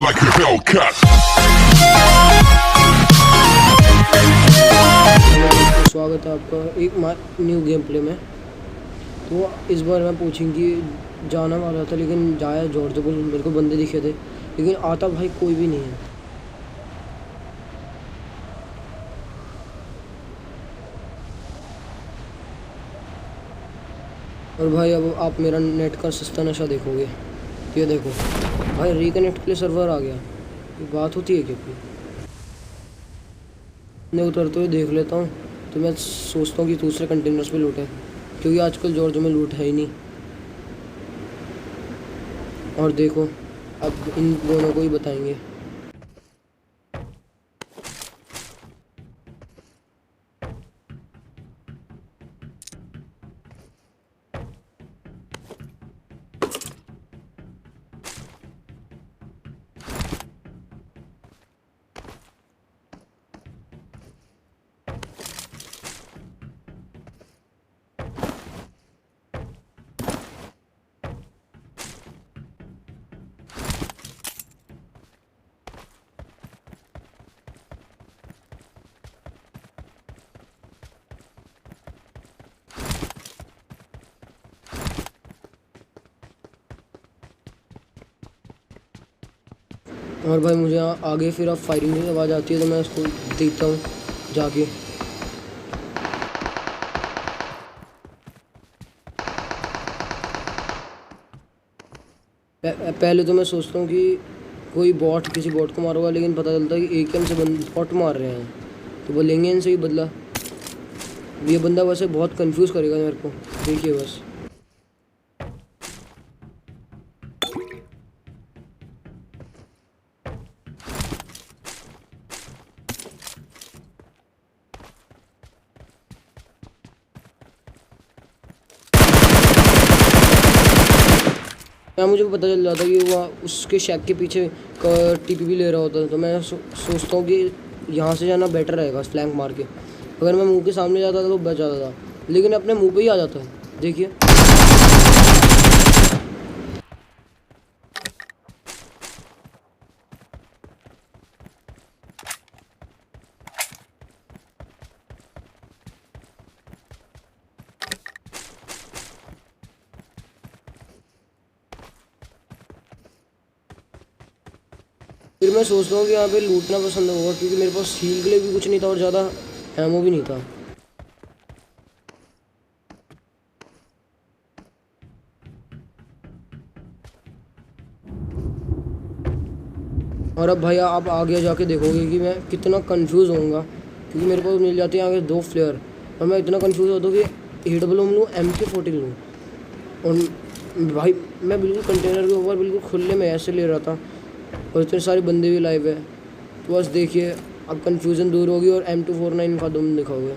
like a Hellcat. स्वागत है आपका एक न्यू गेम प्ले में। तो इस बार मैं पूछूंगी, जाना वाला था लेकिन जाया जॉर्ज बुल, मेरे को बंदे दिखे थे लेकिन आता भाई कोई भी नहीं है। और भाई अब आप मेरा नेट का सस्ता नशा देखोगे। ये देखो भाई, रिकनेक्ट के लिए सर्वर आ गया। ये बात होती है क्या कोई? मैं उतरते हुए देख लेता हूँ तो मैं सोचता हूँ कि दूसरे कंटेनर्स पे लूट है, क्योंकि आजकल जॉर्ज में लूट है ही नहीं। और देखो अब इन दोनों को ही बताएंगे। और भाई मुझे आगे फिर अब फायरिंग की आवाज़ आती है तो मैं उसको देखता हूँ जाके। पहले तो मैं सोचता हूँ कि कोई बॉट किसी बॉट को मारूंगा, लेकिन पता चलता है कि AKM से बॉट मार रहे हैं, तो बोलेंगे इनसे ही बदला। ये बंदा वैसे बहुत कंफ्यूज करेगा मेरे को, देखिए बस। यहाँ मुझे पता चल जाता कि वो उसके शैक के पीछे TPP ले रहा होता है, तो मैं सोचता हूँ कि यहाँ से जाना बेटर रहेगा फ्लैंक मार के। अगर मैं मुंह के सामने जाता था तो बच जाता था, लेकिन अपने मुंह पे ही आ जाता है, देखिए। फिर मैं सोचता हूँ कि यहाँ पे लूटना पसंद होगा, क्योंकि मेरे पास हील के लिए भी कुछ नहीं था और ज़्यादा एमो भी नहीं था। और अब भैया आप आगे जाके देखोगे कि मैं कितना कंफ्यूज होऊंगा, क्योंकि मेरे पास मिल जाते हैं आगे 2 फ्लेयर और मैं इतना कंफ्यूज होता हूँ कि AWM लूँ MK14 लूँ। और भाई मैं बिल्कुल कंटेनर के ऊपर बिल्कुल खुले में ऐसे ले रहा था और इतने सारे बंदे भी लाइव है। तो बस देखिए अब कन्फ्यूज़न दूर होगी और M249 का दम दिखाओगे।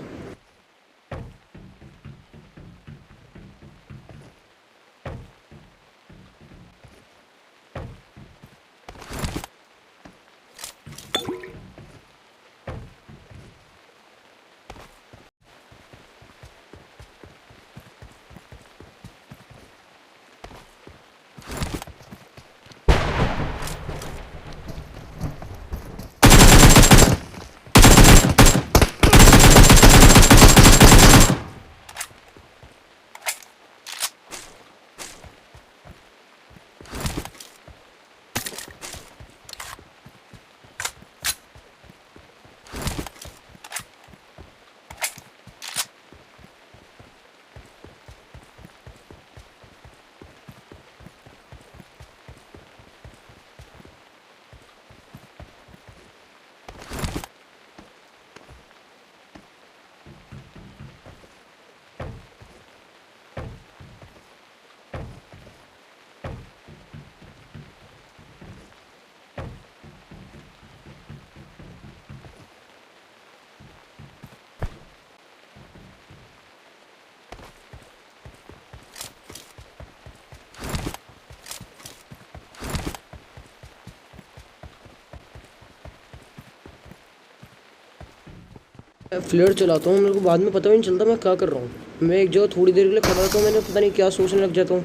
फ्लेयर चलाता हूँ, मेरे को बाद में पता भी नहीं चलता मैं क्या कर रहा हूँ। मैं एक जगह थोड़ी देर के लिए खड़ा रहता हूँ, मैंने पता नहीं क्या सोचने लग जाता हूँ,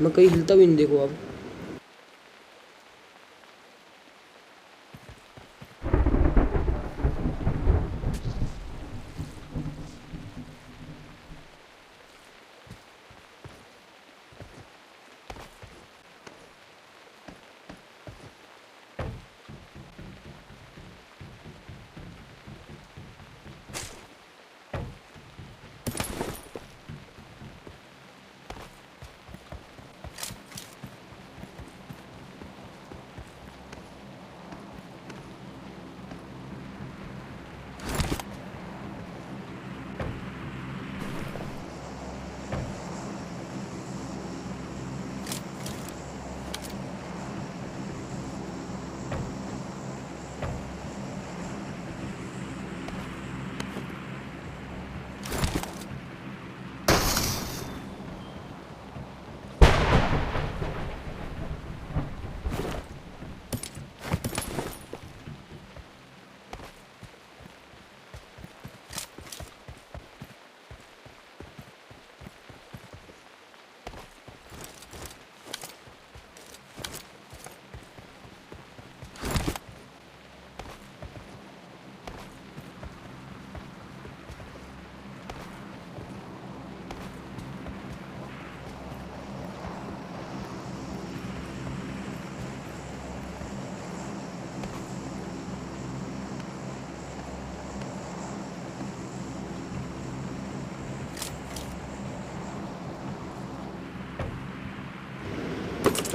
मैं कहीं हिलता भी नहीं, देखो अब।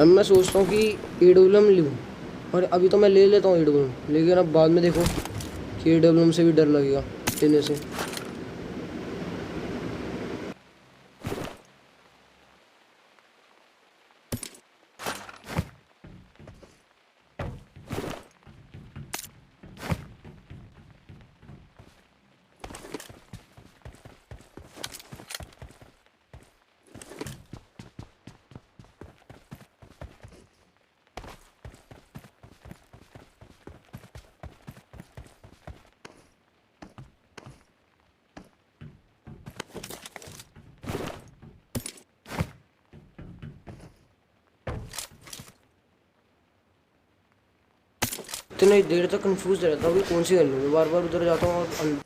अब मैं सोचता हूँ कि AWM लूँ, और अभी तो मैं ले लेता हूँ AWM, लेकिन अब बाद में देखो कि AWM से भी डर लगेगा लेने से। इतनी देर तक कंफ्यूज रहता हूँ कि कौन सी गन लूँ, बार बार उधर जाता हूँ और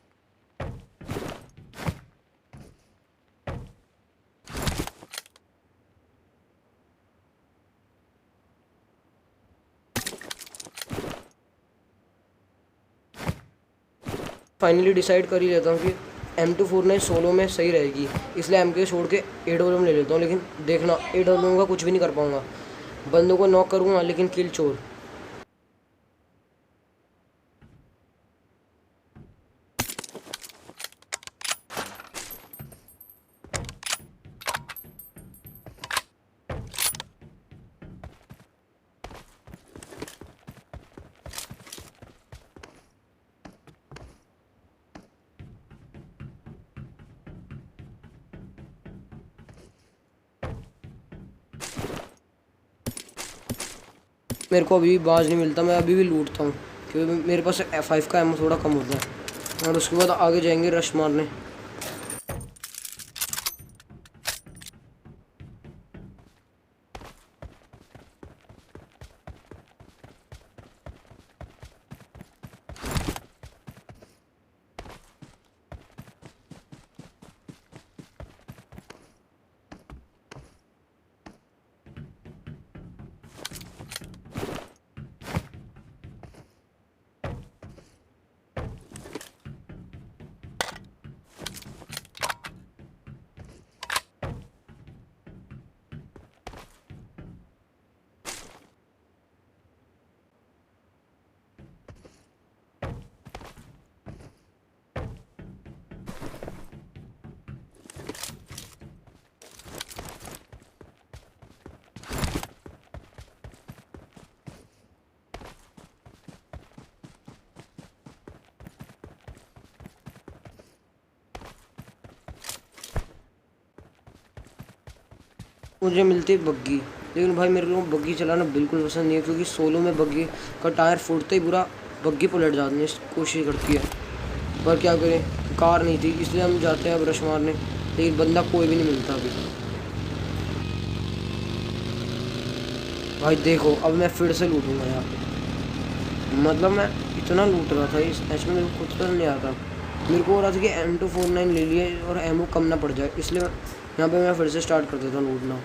फाइनली डिसाइड कर ही लेता हूँ कि M249 सोलो में सही रहेगी, इसलिए MK छोड़ के AWM ले लेता हूँ। लेकिन देखना AWM का कुछ भी नहीं कर पाऊँगा, बंदों को नॉक करूँगा लेकिन किल चोर। मेरे को अभी बाज नहीं मिलता, मैं अभी भी लूटता हूँ क्योंकि मेरे पास F5 का एमो थोड़ा कम होता है, और उसके बाद आगे जाएंगे रश मारने। मुझे मिलती है बग्गी, लेकिन भाई मेरे को बग्गी चलाना बिल्कुल पसंद नहीं है, क्योंकि सोलो में बग्गी का टायर फूटते ही पूरा बग्गी पलट जाने की कोशिश करती है। पर क्या करें, कार नहीं थी, इसलिए हम जाते हैं अब रश मारने, लेकिन बंदा कोई भी नहीं मिलता अभी। भाई देखो अब मैं फिर से लूटूंगा यार, मतलब मैं इतना लूट रहा था इस मैच में, मेरे को खुद तो नहीं आता। मेरे को हो रहा था कि M249 ले लिए और एमओ कम ना पड़ जाए, इसलिए यहाँ पे मैं फिर से स्टार्ट कर देता हूँ लूटना।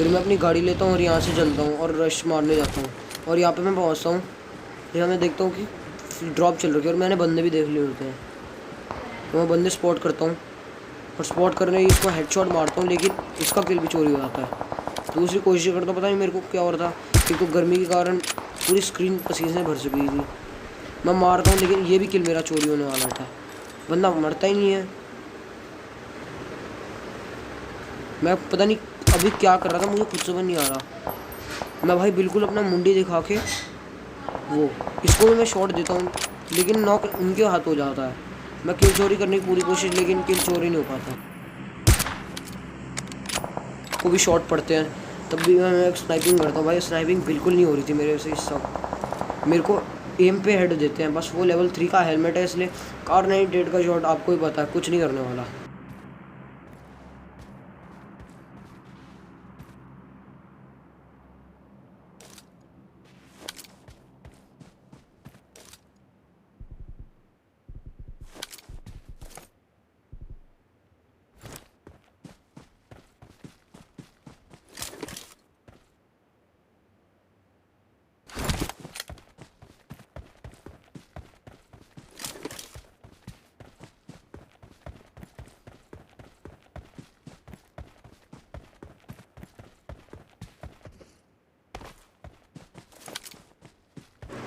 फिर मैं अपनी गाड़ी लेता हूँ और यहाँ से चलता हूँ और रश मारने जाता हूँ। और यहाँ पे मैं पहुँचता हूँ, यहाँ मैं देखता हूँ कि ड्रॉप चल रही है और मैंने बंदे भी देख लिए होते हैं। तो मैं बंदे स्पॉट करता हूँ और स्पॉट करने ही इसको हेडशॉट मारता हूँ, लेकिन इसका किल भी चोरी हो जाता है। दूसरी कोशिश करता हूँ, पता नहीं मेरे को क्या हो रहा था, एक तो गर्मी के कारण पूरी स्क्रीन पसीने से भर चुकी थी। मैं मारता हूँ लेकिन ये भी किल मेरा चोरी होने वाला था। बंदा मरता ही नहीं है। मैं पता नहीं अभी क्या कर रहा था, मुझे खुद समझ नहीं आ रहा। मैं भाई बिल्कुल अपना मुंडी दिखा के वो इसको भी मैं शॉट देता हूँ, लेकिन नॉक उनके हाथ हो जाता है। मैं किल चोरी करने की पूरी कोशिश, लेकिन किल चोरी नहीं हो पाता। को भी शॉट पड़ते हैं, तब भी मैं स्नाइपिंग करता हूँ। भाई स्नाइपिंग बिल्कुल नहीं हो रही थी मेरे से इस सब। मेरे को एम पे हेड देते हैं बस। वो लेवल 3 का हेलमेट है, इसलिए कार 98 का शॉट आपको ही पता है, कुछ नहीं करने वाला।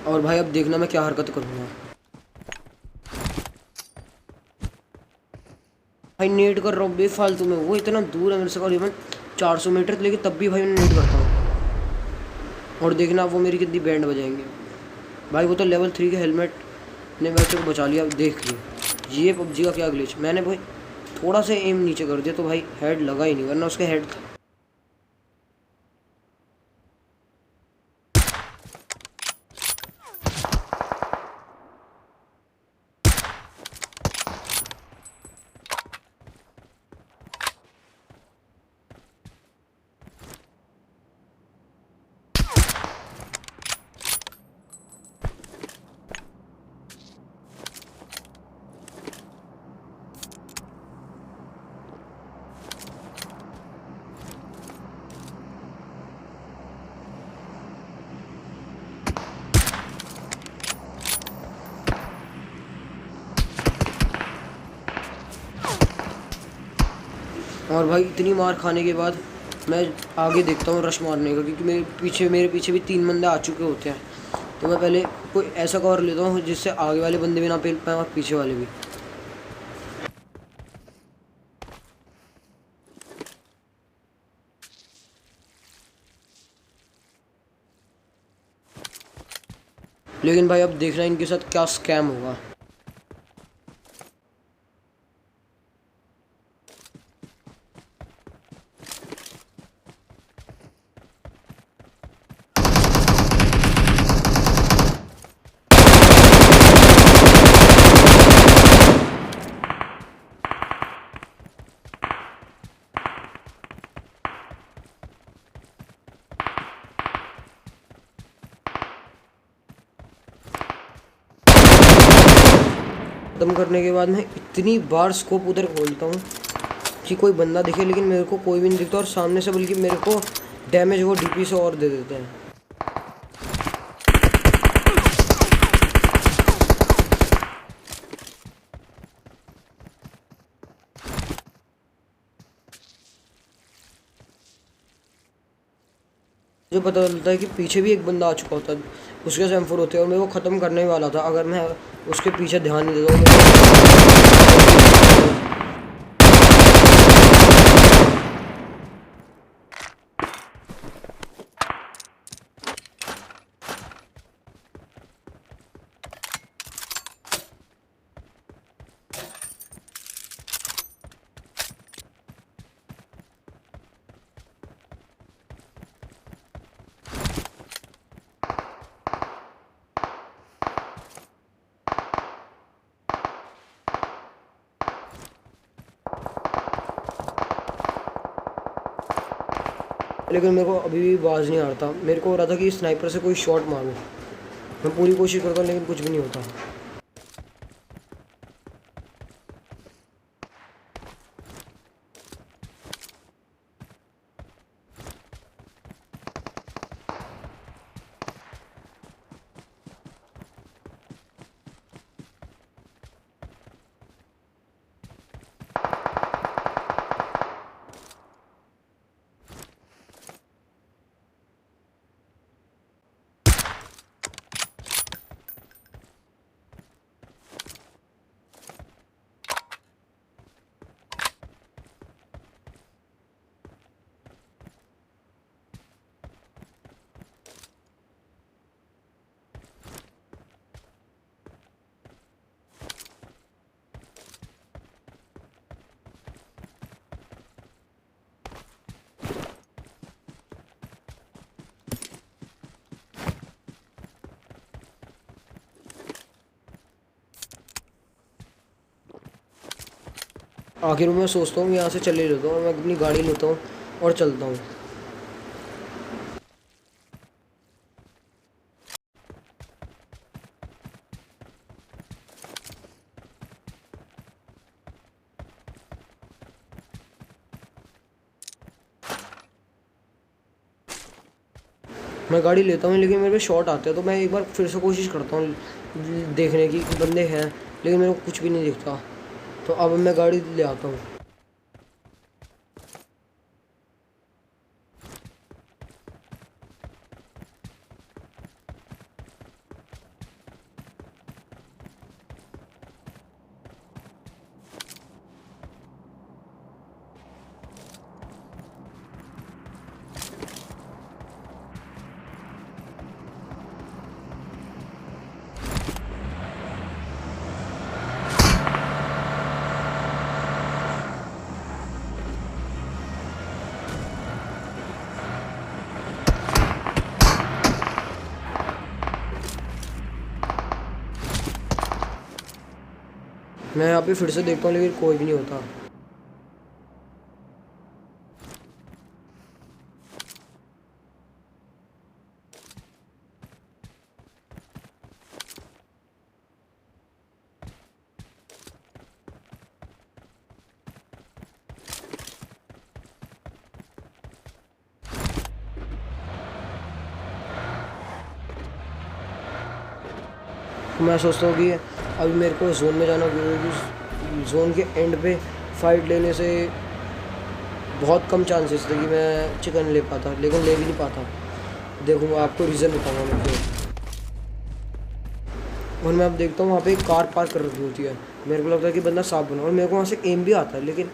और भाई अब देखना मैं क्या हरकत करूँगा। भाई नेट कर रहा हूँ बेफालतू में, वो इतना दूर है मेरे से करीबन 400 मीटर, लेकिन तब भी भाई मैं नेट करता हूँ। और देखना वो मेरी कितनी बैंड बजाएंगे। भाई वो तो लेवल 3 के हेलमेट ने बच्चे को बचा लिया। देख लिया ये पबजी का क्या ग्लिच। मैंने भाई थोड़ा सा एम नीचे कर दिया तो भाई हेड लगा ही नहीं, वरना उसके हेड था। और भाई इतनी मार खाने के बाद मैं आगे देखता हूँ रश मारने का, क्योंकि मेरे पीछे भी 3 बंदे आ चुके होते हैं। तो मैं पहले कोई ऐसा कवर लेता हूँ जिससे आगे वाले बंदे भी ना पेल पाए और पीछे वाले भी। लेकिन भाई अब देखना इनके साथ क्या स्कैम होगा। खत्म करने के बाद मैं इतनी बार स्कोप उधर खोलता हूँ कि कोई बंदा दिखे, लेकिन मेरे को कोई भी नहीं दिखता। और सामने से बल्कि मेरे को डैमेज वो डीपी से और दे देते हैं। मुझे पता चलता है कि पीछे भी एक बंदा आ चुका होता है, उसके सेम4 होते हैं और मैं वो ख़त्म करने ही वाला था। अगर मैं उसके पीछे ध्यान नहीं देता लेकिन मेरे को अभी भी बाज नहीं आ रहा था। मेरे को हो रहा था कि स्नाइपर से कोई शॉट मारूं। मैं पूरी कोशिश करता हूँ लेकिन कुछ भी नहीं होता। आखिर में मैं सोचता हूँ यहाँ से चले लेता हूँ, मैं अपनी गाड़ी लेता हूँ और चलता हूँ। मैं गाड़ी लेता हूँ लेकिन मेरे पे शॉट आते हैं, तो मैं एक बार फिर से कोशिश करता हूँ देखने की कि बंदे हैं, लेकिन मेरे को कुछ भी नहीं दिखता। तो अब मैं गाड़ी ले आता हूँ। मैं यहाँ पे फिर से देखता हूँ लेकिन कोई भी नहीं होता। मैं सोचता हूँ कि अभी मेरे को जोन में जाना, क्योंकि जोन के एंड पे फाइट लेने से बहुत कम चांसेस थे कि मैं चिकन ले पाता, लेकिन ले भी नहीं पाता। देखूँगा, आपको रीज़न बताऊँगा मैं क्यों। और मैं अब देखता हूँ वहाँ पे एक कार पार्क कर रखी होती है, मेरे को लगता है कि बंदा साफ बना, और मेरे को वहाँ से एम भी आता है, लेकिन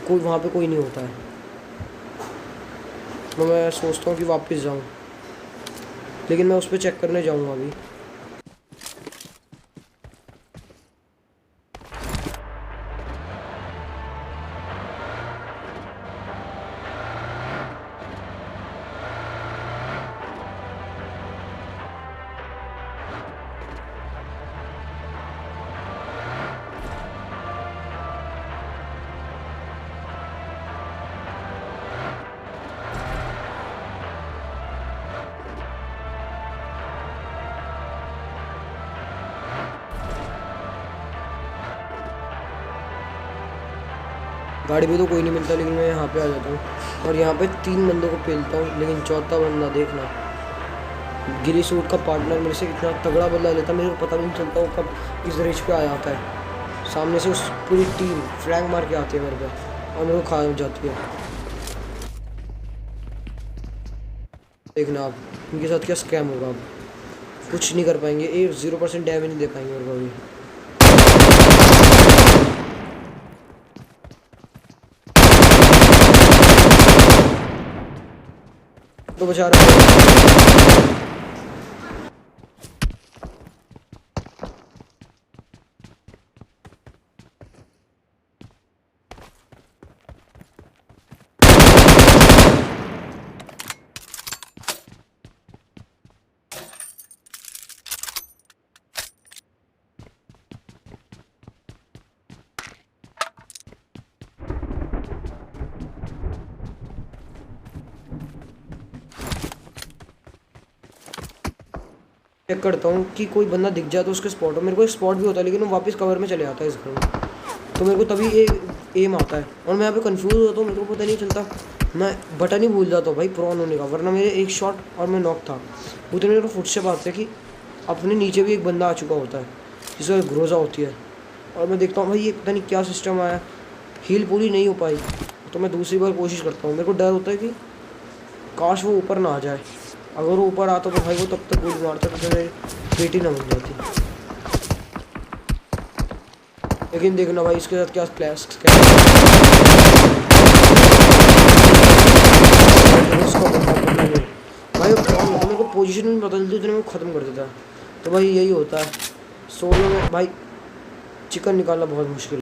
कोई वहाँ पे कोई नहीं होता है। तो मैं सोचता हूँ कि वापस जाऊँ, लेकिन मैं उस पर चेक करने जाऊँगा अभी। गाड़ी पे तो कोई नहीं मिलता, लेकिन मैं यहाँ पे आ जाता हूँ और यहाँ पे 3 बंदों को पेलता हूँ, लेकिन चौथा बंदा देखना, गिरी सूट का पार्टनर मेरे से इतना तगड़ा बदला लेता, मेरे को पता भी नहीं चलता वो कब इस रेंज पे आ जाता है। सामने से उस पूरी टीम फ्लैंक मार के आती है मेरे पे और मेरे को खा जाती है। देखना आप इनके साथ क्या स्कैम होगा। अब कुछ नहीं कर पाएंगे, 0% डैमेज नहीं दे पाएंगे मेरे को अभी। तो बचा रहा है। चेक करता हूँ कि कोई बंदा दिख जाए तो उसके स्पॉट हो। मेरे को एक स्पॉट भी होता है, लेकिन वो वापस कवर में चले आता है इस घर में, तो मेरे को तभी एम आता है और मैं यहाँ पे कंफ्यूज होता हूँ। मेरे को पता नहीं चलता, मैं बटन ही भूल जाता हूँ भाई प्रोन होने का, वरना मेरे एक शॉट और मैं नॉक था। उतने मेरे को फुटस्टेप आते कि अपने नीचे भी एक बंदा आ चुका होता है जिसमें ग्रोजा होती है, और मैं देखता हूँ भाई ये पता नहीं क्या सिस्टम आया, हील पूरी नहीं हो पाई, तो मैं दूसरी बार कोशिश करता हूँ। मेरे को डर होता है कि काश वो ऊपर ना आ जाए, अगर वो ऊपर आता तो भाई वो तब तक गोली मारता तो मेरी बेटी ना बन जाती। लेकिन देखना भाई इसके साथ क्या क्लैश भाई, मेरे को पोजीशन भी बदल दी, तो ख़त्म कर देता है। तो भाई यही होता है सोलो में भाई, चिकन निकालना बहुत मुश्किल।